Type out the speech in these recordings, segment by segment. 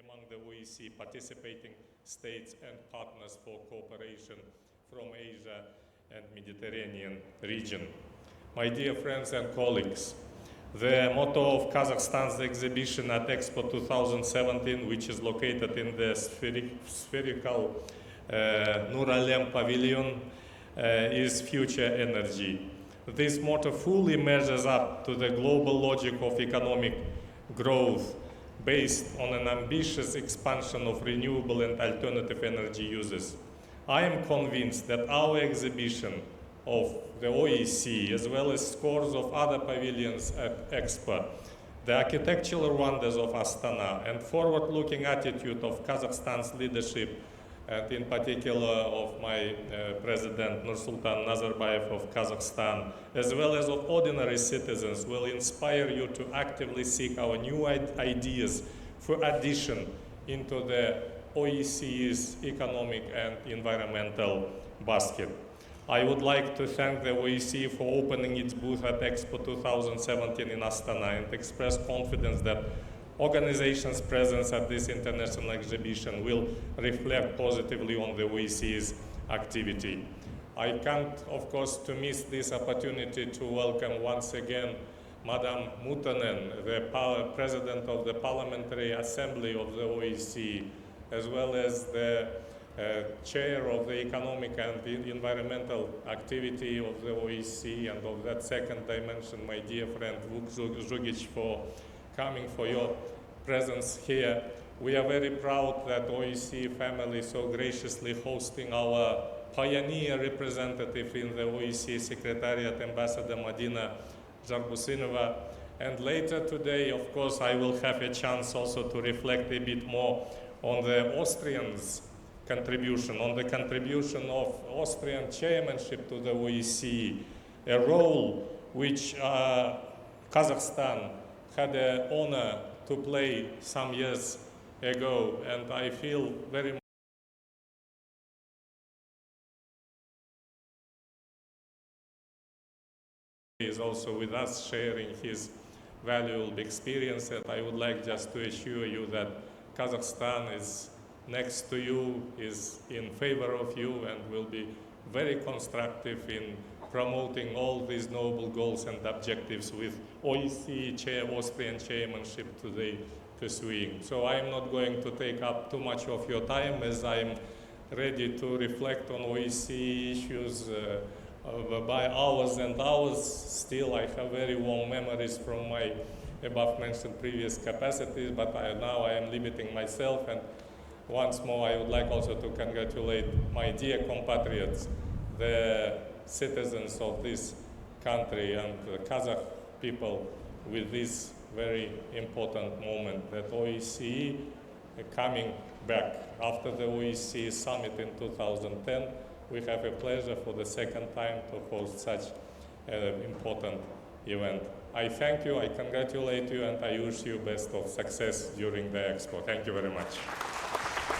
among the OSCE participating states and partners for cooperation from Asia and Mediterranean region. My dear friends and colleagues, the motto of Kazakhstan's exhibition at Expo 2017, which is located in the spherical Nur Alem Pavilion, is Future Energy. This motto fully measures up to the global logic of economic growth based on an ambitious expansion of renewable and alternative energy uses. I am convinced that our exhibition of the OSCE, as well as scores of other pavilions at Expo, the architectural wonders of Astana, and forward-looking attitude of Kazakhstan's leadership, and in particular of my President Nursultan Nazarbayev of Kazakhstan, as well as of ordinary citizens, will inspire you to actively seek our new ideas for addition into the OSCE's economic and environmental basket. I would like to thank the OSCE for opening its booth at Expo 2017 in Astana and express confidence that organization's presence at this international exhibition will reflect positively on the OSCE's activity. I can't, of course, to miss this opportunity to welcome once again Madam Mutanen, the President of the Parliamentary Assembly of the OSCE, as well as the Chair of the Economic and Environmental Activity of the OSCE, and of that second dimension, my dear friend Vuk Zhugic, for coming, for your presence here. We are very proud that OSCE family so graciously hosting our pioneer representative in the OSCE Secretariat, Ambassador Madina Jarbusinova. And later today, of course, I will have a chance also to reflect a bit more on the Austrians' contribution, on the contribution of Austrian chairmanship to the OSCE, a role which Kazakhstan had the honor to play some years ago, and I feel very much is also with us sharing his valuable experience, and I would like just to assure you that Kazakhstan is next to you, is in favor of you, and will be very constructive in promoting all these noble goals and objectives with OSCE Austrian chairmanship today pursuing. So I am not going to take up too much of your time, as I am ready to reflect on OSCE issues by hours and hours. Still, I have very warm memories from my above-mentioned previous capacities, but now I am limiting myself. And once more, I would like also to congratulate my dear compatriots, the citizens of this country and the Kazakh people, with this very important moment that OSCE coming back after the OSCE summit in 2010. We have a pleasure for the second time to host such an important event. I thank you, I congratulate you, and I wish you best of success during the Expo. Thank you very much.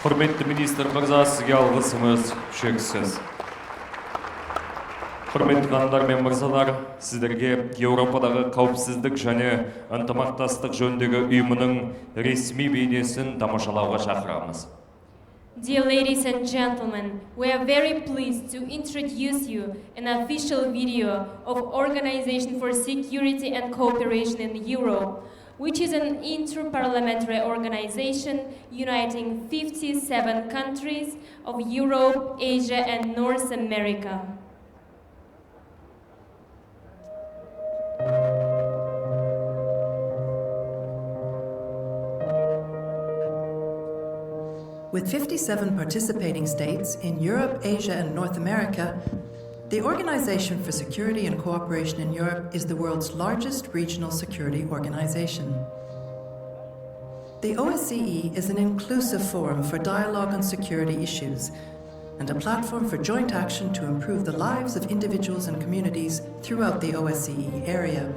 Құрметті министр мырза, сізге алғысымыз шексіз. Құрметті ханымдар мен мырзалар, сіздерге Еуропадағы қауіпсіздік және ынтымақтастық жөніндегі ұйымының ресми бейнесін тамашалауға шақырамыз. Dear ladies and gentlemen, we are very pleased to introduce you an official video of Organization for Security and Cooperation in Europe, which is an inter-parliamentary organization uniting 57 countries of Europe, Asia, and North America. With 57 participating states in Europe, Asia, and North America, the Organization for Security and Cooperation in Europe is the world's largest regional security organization. The OSCE is an inclusive forum for dialogue on security issues and a platform for joint action to improve the lives of individuals and communities throughout the OSCE area.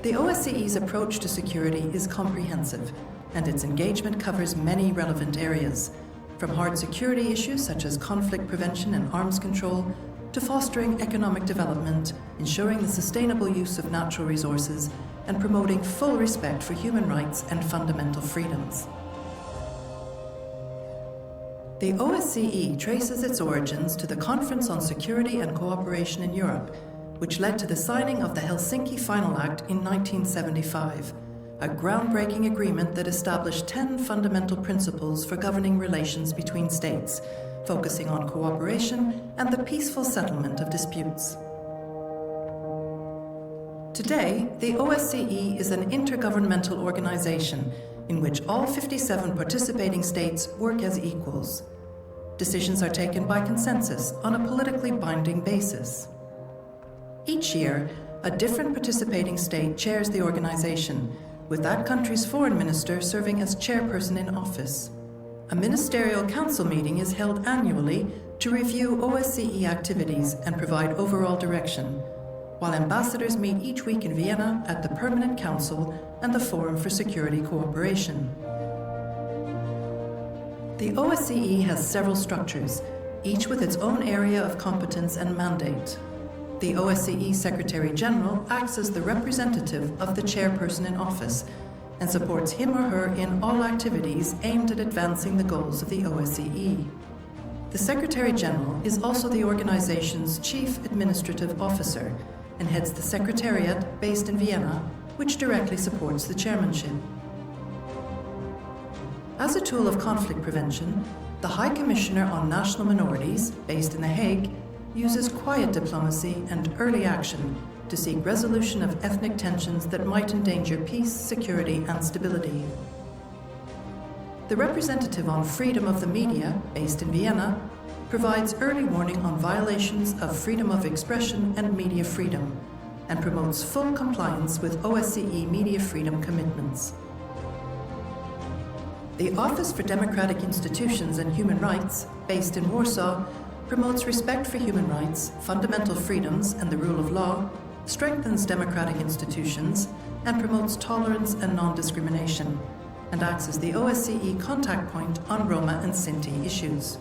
The OSCE's approach to security is comprehensive, and its engagement covers many relevant areas, from hard security issues such as conflict prevention and arms control, to fostering economic development, ensuring the sustainable use of natural resources, and promoting full respect for human rights and fundamental freedoms. The OSCE traces its origins to the Conference on Security and Cooperation in Europe, which led to the signing of the Helsinki Final Act in 1975, a groundbreaking agreement that established 10 fundamental principles for governing relations between states, focusing on cooperation and the peaceful settlement of disputes. Today, the OSCE is an intergovernmental organization in which all 57 participating states work as equals. Decisions are taken by consensus on a politically binding basis. Each year, a different participating state chairs the organization, with that country's foreign minister serving as chairperson in office. A ministerial council meeting is held annually to review OSCE activities and provide overall direction, while ambassadors meet each week in Vienna at the Permanent Council and the Forum for Security Cooperation. The OSCE has several structures, each with its own area of competence and mandate. The OSCE Secretary General acts as the representative of the chairperson in office and supports him or her in all activities aimed at advancing the goals of the OSCE. The Secretary General is also the organization's chief administrative officer and heads the Secretariat based in Vienna, which directly supports the chairmanship. As a tool of conflict prevention, the High Commissioner on National Minorities, based in The Hague, uses quiet diplomacy and early action to seek resolution of ethnic tensions that might endanger peace, security, and stability. The representative on freedom of the media, based in Vienna, provides early warning on violations of freedom of expression and media freedom, and promotes full compliance with OSCE media freedom commitments. The Office for Democratic Institutions and Human Rights, based in Warsaw, promotes respect for human rights, fundamental freedoms, and the rule of law, strengthens democratic institutions, and promotes tolerance and non-discrimination, and acts as the OSCE contact point on Roma and Sinti issues.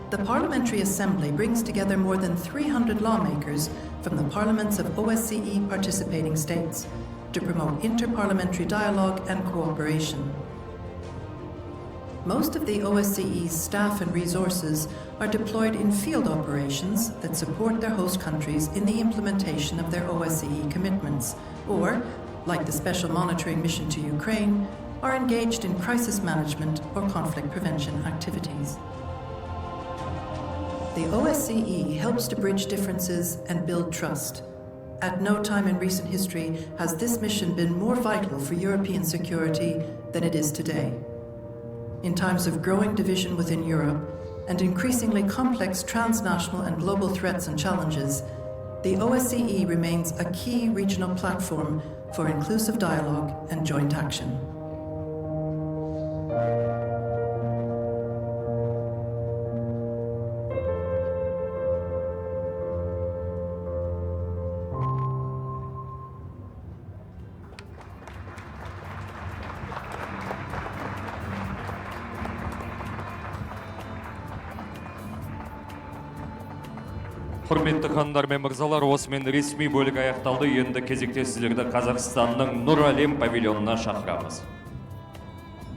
The Parliamentary Assembly brings together more than 300 lawmakers from the parliaments of OSCE participating states to promote interparliamentary dialogue and cooperation. Most of the OSCE's staff and resources are deployed in field operations that support their host countries in the implementation of their OSCE commitments, or, like the Special Monitoring Mission to Ukraine, are engaged in crisis management or conflict prevention activities. The OSCE helps to bridge differences and build trust. At no time in recent history has this mission been more vital for European security than it is today. In times of growing division within Europe and increasingly complex transnational and global threats and challenges, the OSCE remains a key regional platform for inclusive dialogue and joint action. Құрметті ханымдар мен мырзалар, осымен ресми бөлік аяқталды. Енді кезекте сіздерді Қазақстанның Нұр әлем павильонына шақырамыз.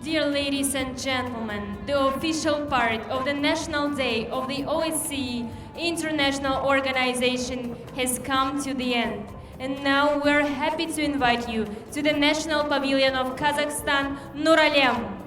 Dear ladies and gentlemen, the official part of the National Day of the OSCE International Organization has come to the end. And now we're happy to invite you to the National Pavilion of Kazakhstan, Nur Alem.